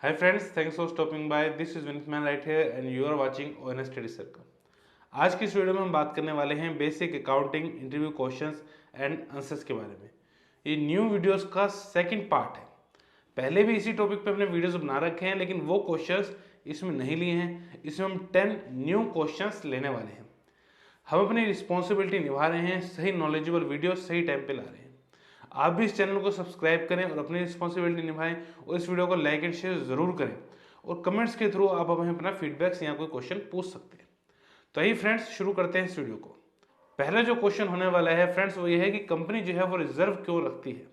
Hi friends, thanks for stopping by. This is Vinith Man right here and you are watching ONS Study Circle. आज की इस video में हम बात करने वाले हैं basic accounting interview questions and answers के बारे में। ये न्यू वीडियोस का सेकंड पार्ट है। पहले भी इसी टॉपिक पे हमने वीडियोस बना रखे हैं लेकिन वो क्वेश्चंस इसमें नहीं लिए हैं। इसमें हम 10 न्यू क्वेश्चंस लेने वाले हैं। हम अपनी रिस्पॉन्सिबिलिटी निभा रहे हैं, सही नॉलेजेबल वीडियो सही टाइम पे ला रहे हैं। आप भी इस चैनल को सब्सक्राइब करें और अपनी रिस्पॉन्सिबिलिटी निभाएं और इस वीडियो को लाइक एंड शेयर जरूर करें और कमेंट्स के थ्रू आप हमें अपना फीडबैक्स या कोई क्वेश्चन पूछ सकते हैं। तो आइए फ्रेंड्स शुरू करते हैं इस वीडियो को। पहला जो क्वेश्चन होने वाला है फ्रेंड्स वो ये है कि कंपनी जो है वो रिजर्व क्यों रखती है,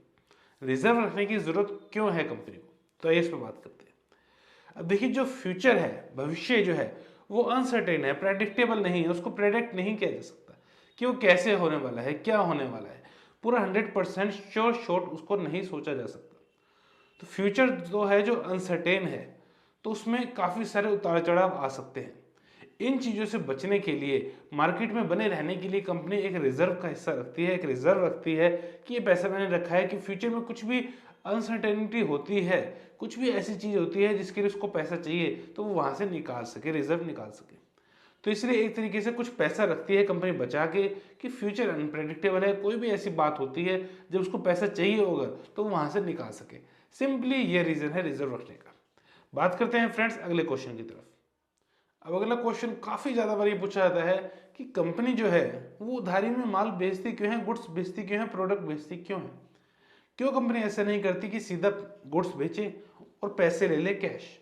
रिजर्व रखने की जरूरत क्यों है कंपनी को। तो आइए इस पर बात करते हैं। अब देखिए जो फ्यूचर है, भविष्य जो है वो अनसर्टेन है, प्रेडिक्टेबल नहीं है, उसको प्रेडिक्ट नहीं किया जा सकता कि वो कैसे होने वाला है, क्या होने वाला है। पूरा 100% श्योर शॉट उसको नहीं सोचा जा सकता। तो फ्यूचर जो है जो अनसर्टेन है तो उसमें काफ़ी सारे उतार चढ़ाव आ सकते हैं। इन चीज़ों से बचने के लिए, मार्केट में बने रहने के लिए कंपनी एक रिजर्व का हिस्सा रखती है, एक रिजर्व रखती है कि ये पैसा मैंने रखा है कि फ्यूचर में कुछ भी अनसर्टेनिटी होती है, कुछ भी ऐसी चीज़ होती है जिसके लिए उसको पैसा चाहिए तो वो वहाँ से निकाल सके, रिजर्व निकाल सके। तो इसलिए एक तरीके से कुछ पैसा रखती है कंपनी बचा के कि फ्यूचर अनप्रेडिक्टेबल है, कोई भी ऐसी बात होती है जब उसको पैसा चाहिए होगा तो वहां से निकाल सके। सिंपली ये रीजन है रिजर्व रखने का। बात करते हैं फ्रेंड्स अगले क्वेश्चन की तरफ। अब अगला क्वेश्चन काफी ज्यादा बार ये पूछा जाता है कि कंपनी जो है वो उधारी में माल बेचती क्यों है, गुड्स बेचती क्यों है, प्रोडक्ट बेचती क्यों है। क्यों कंपनी ऐसा नहीं करती कि सीधा गुड्स बेचे और पैसे ले ले कैश,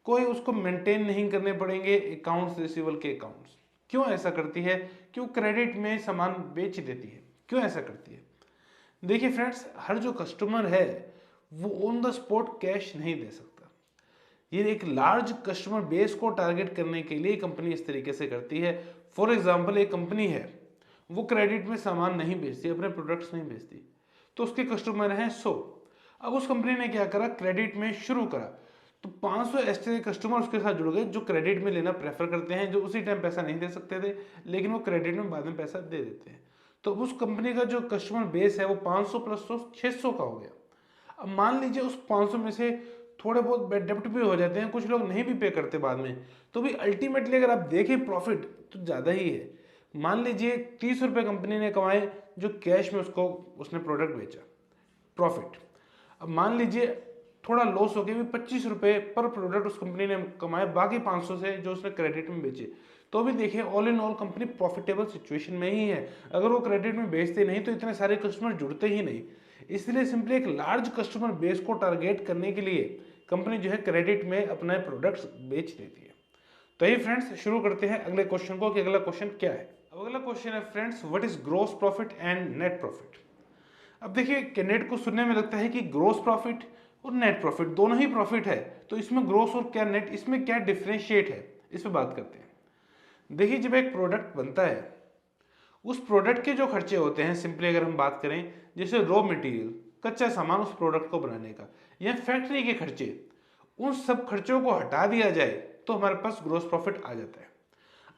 कोई उसको मेंटेन नहीं करने पड़ेंगे अकाउंट्स रिसीवेबल के अकाउंट्स। क्यों ऐसा करती है, क्यों क्रेडिट में सामान बेच देती है, क्यों ऐसा करती है। देखिए फ्रेंड्स, हर जो कस्टमर है वो ऑन द स्पॉट कैश नहीं दे सकता। ये एक लार्ज कस्टमर बेस को टारगेट करने के लिए कंपनी इस तरीके से करती है। फॉर एग्जाम्पल एक कंपनी है वो क्रेडिट में सामान नहीं बेचती, अपने प्रोडक्ट्स नहीं बेचती, तो उसके कस्टमर हैं 100। अब उस कंपनी ने क्या करा, क्रेडिट में शुरू करा तो 500 ऐसे कस्टमर उसके साथ जुड़ गए जो क्रेडिट में लेना प्रेफर करते हैं, जो उसी टाइम पैसा नहीं दे सकते थे लेकिन वो क्रेडिट में बाद में पैसा दे देते हैं। तो उस कंपनी का जो कस्टमर बेस है वो 500 प्लस 100 600 का हो गया। अब मान लीजिए उस 500 में से थोड़े बहुत डेप्ट भी हो जाते हैं, कुछ लोग नहीं भी पे करते बाद में, तो भी अल्टीमेटली अगर आप देखें प्रॉफिट तो ज़्यादा ही है। मान लीजिए 30 रुपये कंपनी ने कमाए जो कैश में उसको उसने प्रोडक्ट बेचा, प्रॉफिट। अब मान लीजिए थोड़ा लॉस हो गया भी 25 रुपये पर प्रोडक्ट उस कंपनी ने कमाए, बाकी 500 से जो उसने क्रेडिट में बेचे, तो भी देखिए all in all company profitable situation में ही है। अगर वो क्रेडिट में बेचते नहीं तो इतने सारे कस्टमर जुड़ते ही नहीं। इसलिए सिंपली एक लार्ज कस्टमर बेस को टारगेट करने के लिए कंपनी जो है क्रेडिट में अपने प्रोडक्ट्स बेच देती है। तो ये फ्रेंड्स शुरू करते हैं अगले क्वेश्चन को कि अगला क्वेश्चन क्या है। अब अगला क्वेश्चन है friends, what is gross profit and net profit. अब देखिए कैंडिडेट को सुनने में लगता है कि ग्रोस प्रॉफिट और नेट प्रॉफिट दोनों ही प्रॉफिट है, तो इसमें ग्रोस और क्या नेट, इसमें क्या डिफरेंशिएट है, इस पर बात करते हैं। देखिए जब एक प्रोडक्ट बनता है उस प्रोडक्ट के जो खर्चे होते हैं, सिंपली अगर हम बात करें जैसे रॉ मटेरियल, कच्चा सामान उस प्रोडक्ट को बनाने का, या फैक्ट्री के खर्चे, उन सब खर्चों को हटा दिया जाए तो हमारे पास ग्रोस प्रॉफिट आ जाता है।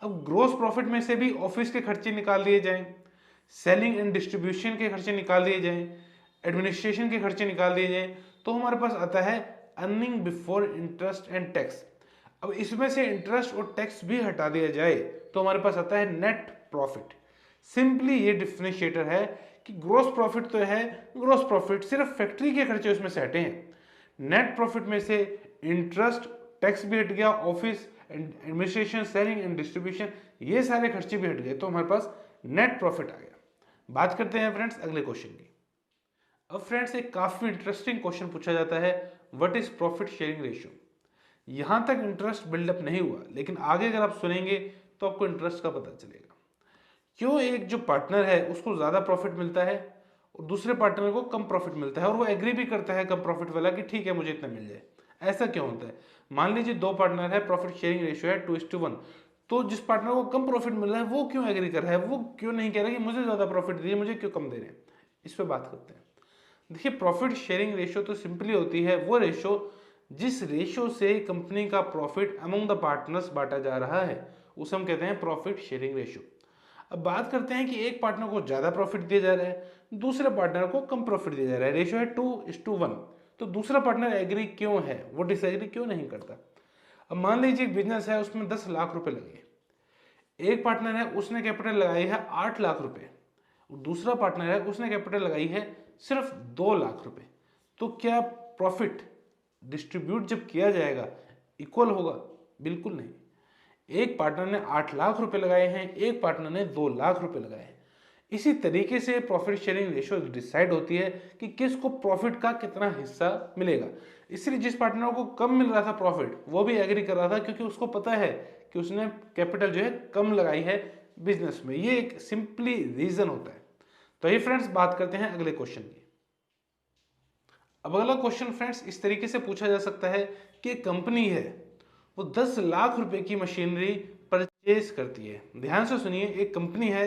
अब ग्रोस प्रॉफिट में से भी ऑफिस के खर्चे निकाल दिए जाएं, सेलिंग एंड डिस्ट्रीब्यूशन के खर्चे निकाल दिए जाएं, एडमिनिस्ट्रेशन के खर्चे निकाल दिए जाएं, तो हमारे पास आता है earning before interest and tax. अब इसमें से इंटरेस्ट और टैक्स भी हटा दिया जाए तो हमारे पास आता है नेट प्रॉफिट। सिंपली ये डिफरेंशिएटर है कि ग्रोस प्रॉफिट तो है, ग्रोस प्रॉफिट सिर्फ फैक्ट्री के खर्चे उसमें से हटे हैं, नेट प्रॉफिट में से इंटरेस्ट टैक्स भी हट गया, office administration selling and distribution ये सारे खर्चे भी हट गए, तो हमारे पास नेट प्रॉफिट आ गया। बात करते हैं फ्रेंड्स अगले क्वेश्चन की। अब फ्रेंड्स एक काफी इंटरेस्टिंग क्वेश्चन पूछा जाता है, what is profit sharing ratio. यहां तक इंटरेस्ट बिल्डअप नहीं हुआ लेकिन आगे अगर आप सुनेंगे तो आपको इंटरेस्ट का पता चलेगा। क्यों एक जो पार्टनर है उसको ज्यादा प्रॉफिट मिलता है और दूसरे पार्टनर को कम प्रॉफिट मिलता है और वो एग्री भी करता है कम प्रॉफिट वाला कि ठीक है मुझे इतना मिल जाए। ऐसा क्यों होता है। मान लीजिए दो पार्टनर है, प्रॉफिट शेयरिंग रेशियो है 2:1, तो जिस पार्टनर को कम प्रॉफिट मिल रहा है वो क्यों एग्री कर रहा है, वो क्यों नहीं कह रहा कि मुझे ज्यादा प्रॉफिट दीजिए, मुझे क्यों कम दे रहे हैं। इस पर बात करते हैं। देखिए प्रॉफिट शेयरिंग रेशियो तो सिंपली होती है वो रेशियो जिस रेशियो से कंपनी का प्रॉफिट अमंग द पार्टनर्स बांटा जा रहा है उसे हम कहते हैं प्रॉफिट शेयरिंग रेशियो। अब बात करते हैं कि एक पार्टनर को ज्यादा प्रॉफिट दिया जा रहा है, दूसरे पार्टनर को कम प्रॉफिट दिया जा रहा है, रेशियो है 2:1, तो दूसरा पार्टनर एग्री क्यों है, वो डिसएग्री क्यों नहीं करता। अब मान लीजिए एक बिजनेस है, उसमें 10 लाख रुपए लगे, एक पार्टनर है उसने कैपिटल लगाई है 8 लाख रुपए, दूसरा पार्टनर है उसने कैपिटल लगाई है सिर्फ 2 लाख रुपए, तो क्या प्रॉफिट डिस्ट्रीब्यूट जब किया जाएगा इक्वल होगा? बिल्कुल नहीं। एक पार्टनर ने 8 लाख रुपए लगाए हैं, एक पार्टनर ने 2 लाख रुपए लगाए हैं। इसी तरीके से प्रॉफिट शेयरिंग रेशियो डिसाइड होती है कि किसको प्रॉफिट का कितना हिस्सा मिलेगा। इसलिए जिस पार्टनर को कम मिल रहा था प्रॉफिट, वो भी एग्री कर रहा था, क्योंकि उसको पता है कि उसने कैपिटल जो है कम लगाई है बिजनेस में। ये एक सिंपली रीजन होता है। तो ये फ्रेंड्स बात करते हैं अगले क्वेश्चन की। अब अगला क्वेश्चन फ्रेंड्स इस तरीके से पूछा जा सकता है कि कंपनी है वो 10 लाख रुपए की मशीनरी परचेज करती है। ध्यान से सुनिए, एक कंपनी है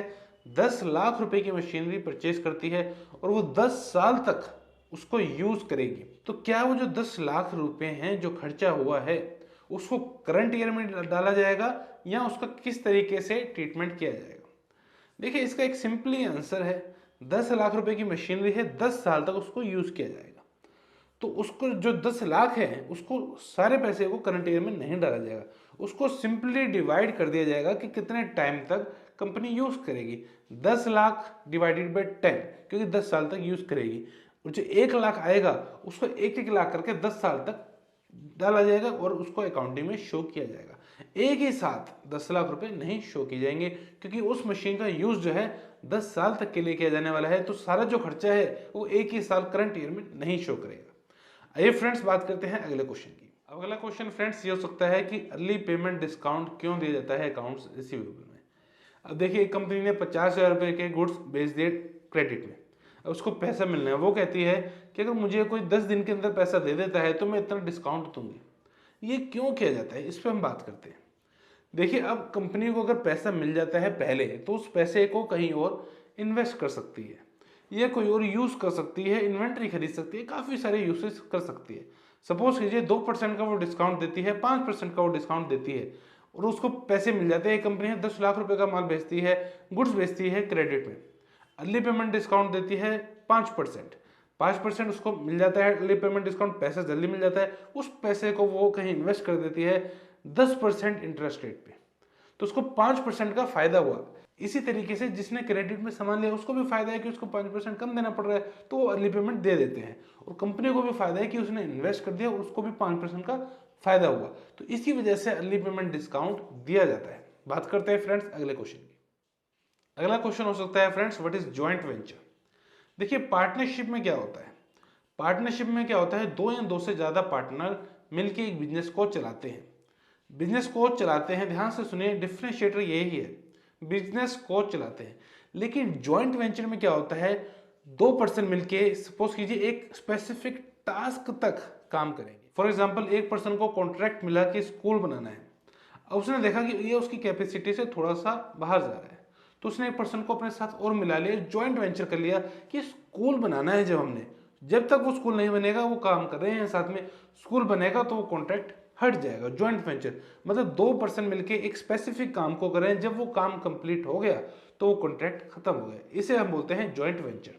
10 लाख रुपए की मशीनरी परचेज करती है और वो 10 साल तक उसको यूज करेगी। तो क्या वो जो 10 लाख रुपए हैं जो खर्चा हुआ है उसको करंट ईयर में डाला जाएगा या उसका किस तरीके से ट्रीटमेंट किया जाएगा? देखिए, इसका एक सिंपली आंसर है, 10 लाख रुपए की मशीनरी है, 10 साल तक उसको यूज किया जाएगा। तो उसको जो 10 लाख है उसको सारे पैसे को करंट ईयर में नहीं डाला जाएगा, उसको सिंपली डिवाइड कर दिया जाएगा कि कितने टाइम तक कंपनी यूज करेगी। 10 लाख डिवाइडेड बाय 10, क्योंकि 10 साल तक यूज करेगी। और जो 1 लाख आएगा उसको 1-1 लाख करके 10 साल तक डाला जाएगा और उसको अकाउंटिंग में शो किया जाएगा। एक ही साथ 10 लाख रुपए नहीं शो किए जाएंगे, क्योंकि उस मशीन का यूज जो है 10 साल तक के लिए किया जाने वाला है। तो सारा जो खर्चा है वो एक ही साल करंट ईयर में नहीं शो करेगा। आइए फ्रेंड्स बात करते हैं अगले क्वेश्चन की। अब अगला क्वेश्चन फ्रेंड्स ये हो सकता है कि अर्ली पेमेंट डिस्काउंट क्यों दिया जाता है अकाउंट्स रिसीवेबल में। अब देखिए, एक कंपनी ने 50,000 रुपए के गुड्स बेच दिए क्रेडिट में, अब उसको पैसा मिलना है। वो कहती है कि अगर मुझे कोई 10 दिन के अंदर पैसा दे देता है तो मैं इतना डिस्काउंट दूंगी। ये क्यों किया जाता है, इस पर हम बात करते हैं। देखिए, अब कंपनी को अगर पैसा मिल जाता है पहले तो उस पैसे को कहीं और इन्वेस्ट कर सकती है, ये कोई और यूज कर सकती है, इन्वेंट्री खरीद सकती है, काफी सारे यूसेज कर सकती है। सपोज कीजिए 2% का वो डिस्काउंट देती है, 5% का वो डिस्काउंट देती है और उसको पैसे मिल जाते हैं। कंपनी 10 लाख रुपए का माल बेचती है, गुड्स बेचती है क्रेडिट में, अर्ली पेमेंट डिस्काउंट देती है 5% उसको मिल जाता है। अर्ली पेमेंट डिस्काउंट, पैसा जल्दी मिल जाता है। उस पैसे को वो कहीं इन्वेस्ट कर देती है 10% इंटरेस्ट रेट पे, तो उसको 5% का फायदा हुआ। इसी तरीके से जिसने क्रेडिट में सामान लिया उसको भी फायदा है कि उसको 5% कम देना पड़ रहा है, तो वो अर्ली पेमेंट दे देते हैं। और कंपनी को भी फायदा है कि उसने इन्वेस्ट कर दिया और उसको भी 5% का फायदा हुआ। तो इसी वजह से अर्ली पेमेंट डिस्काउंट दिया जाता है। बात करते हैं फ्रेंड्स अगले क्वेश्चन की। अगला क्वेश्चन हो सकता है friends, what is joint venture. देखिए, पार्टनरशिप में क्या होता है, पार्टनरशिप में क्या होता है, 2 या 2 से ज्यादा पार्टनर मिलकर एक बिजनेस को चलाते हैं। बिजनेस को चलाते हैं, ध्यान से सुनिए, डिफरेंशिएटर यही है, बिजनेस को चलाते हैं। लेकिन जॉइंट वेंचर में क्या होता है, 2 पर्सन मिलके सपोज कीजिए एक स्पेसिफिक टास्क तक काम करेंगे। फॉर एग्जांपल, एक पर्सन को कॉन्ट्रैक्ट मिला कि स्कूल बनाना है। अब उसने देखा कि ये उसकी कैपेसिटी से थोड़ा सा बाहर जा रहा है, तो उसने एक पर्सन को अपने साथ और मिला लिया, जॉइंट वेंचर कर लिया कि स्कूल बनाना है। जब तक वो स्कूल नहीं बनेगा वो काम कर रहे हैं साथ में, स्कूल बनेगा तो वो कॉन्ट्रैक्ट हट जाएगा। जॉइंट वेंचर मतलब 2 पर्सन मिलके एक स्पेसिफिक काम को करें, जब वो काम कंप्लीट हो गया तो वो कॉन्ट्रैक्ट खत्म हो गया, इसे हम बोलते हैं जॉइंट वेंचर।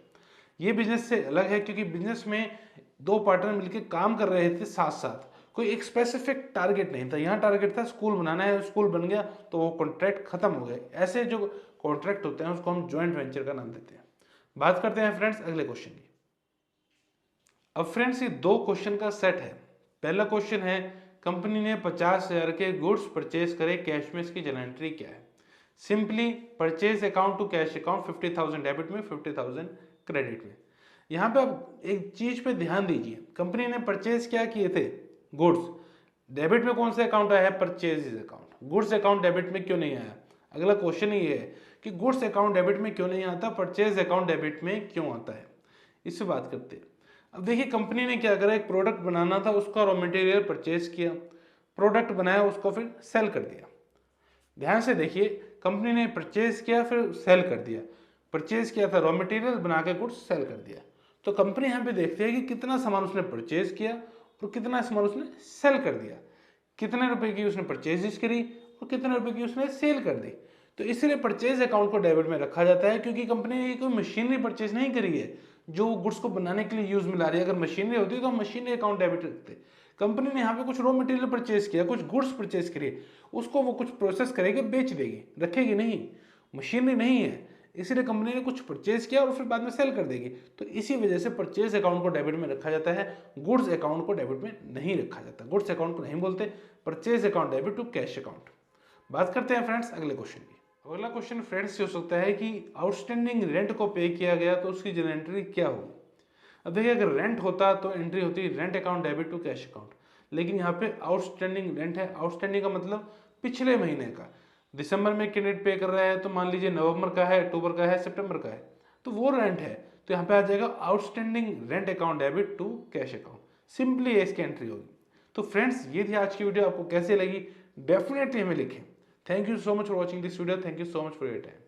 ये बिजनेस से अलग है, क्योंकि बिजनेस में 2 पार्टनर मिलके काम कर रहे थे साथ साथ, कोई एक स्पेसिफिक टारगेट नहीं था। यहाँ टारगेट था स्कूल बनाना है, स्कूल बन गया तो वो कॉन्ट्रैक्ट खत्म हो गया। ऐसे जो कॉन्ट्रैक्ट होते हैं उसको हम जॉइंट वेंचर का नाम देते हैं। बात करते हैं फ्रेंड्स अगले क्वेश्चन की। अब फ्रेंड्स ये 2 क्वेश्चन का सेट है। पहला क्वेश्चन है, कंपनी ने 50,000 के गुड्स परचेज करे, कैश में इसकी जर्नल एंट्री क्या है। Simply purchase account to cash account, 50,000 debit में, 50,000 क्रेडिट में। यहाँ पे आप एक चीज पे ध्यान दीजिए, कंपनी ने परचेज क्या किए थे, गुड्स। डेबिट में कौन सा अकाउंट आया है, purchase account. Goods account debit में क्यों नहीं आया। अगला क्वेश्चन ये है कि गुड्स अकाउंट डेबिट में क्यों नहीं आता, परचेज अकाउंट डेबिट में क्यों आता है, इससे बात करते हैं। अब देखिए, कंपनी ने क्या करा, एक प्रोडक्ट बनाना था, उसका रॉ मटेरियल परचेज किया, प्रोडक्ट बनाया, उसको फिर सेल कर दिया। ध्यान से देखिए, कंपनी ने परचेज किया फिर सेल कर दिया। परचेज किया था रॉ मटेरियल, बना के गुड्स सेल कर दिया। तो कंपनी यहाँ पे देखती है कि कितना सामान उसने परचेज किया और कितना सामान उसने सेल कर दिया, कितने रुपए की उसने परचेज करी और कितने रुपए की उसने सेल कर दी। तो इसलिए परचेज अकाउंट को डेबिट में रखा जाता है, क्योंकि कंपनी ने कोई मशीनरी परचेज नहीं करी है, जो गुड्स को बनाने के लिए यूज में ला रही है। अगर मशीनरी होती तो हम मशीनरी अकाउंट डेबिट रखते। कंपनी ने यहाँ पे कुछ रॉ मटेरियल परचेज किया, कुछ गुड्स परचेज करिए, उसको वो कुछ प्रोसेस करेगी, बेच देगी, रखेगी नहीं, मशीनरी नहीं है, इसीलिए कंपनी ने कुछ परचेज किया और फिर बाद में सेल कर देगी। तो इसी वजह से परचेज अकाउंट को डेबिट में रखा जाता है, गुड्स अकाउंट को डेबिट में नहीं रखा जाता। गुड्स अकाउंट को नहीं बोलते, purchase account debit to cash account. बात करते हैं फ्रेंड्स अगले क्वेश्चन की। अगला क्वेश्चन फ्रेंड्स ये हो सकता है कि आउटस्टैंडिंग रेंट को पे किया गया तो उसकी जनरल एंट्री क्या होगी। अब देखिए, अगर रेंट होता तो एंट्री होती rent account debit to cash account, लेकिन यहाँ पे आउटस्टैंडिंग रेंट है। आउटस्टैंडिंग का मतलब पिछले महीने का। दिसंबर में कैंडिडेट पे कर रहा है तो मान लीजिए नवंबर का है, अक्टूबर का है, सितंबर का है, तो वो रेंट है, तो यहाँ पे आ जाएगा outstanding rent account debit to cash account. Simply इसकी एंट्री होगी। तो फ्रेंड्स ये थी आज की वीडियो, आपको कैसे लगी डेफिनेटली हमें लिखें। Thank you so much for watching this video, thank you so much for your time.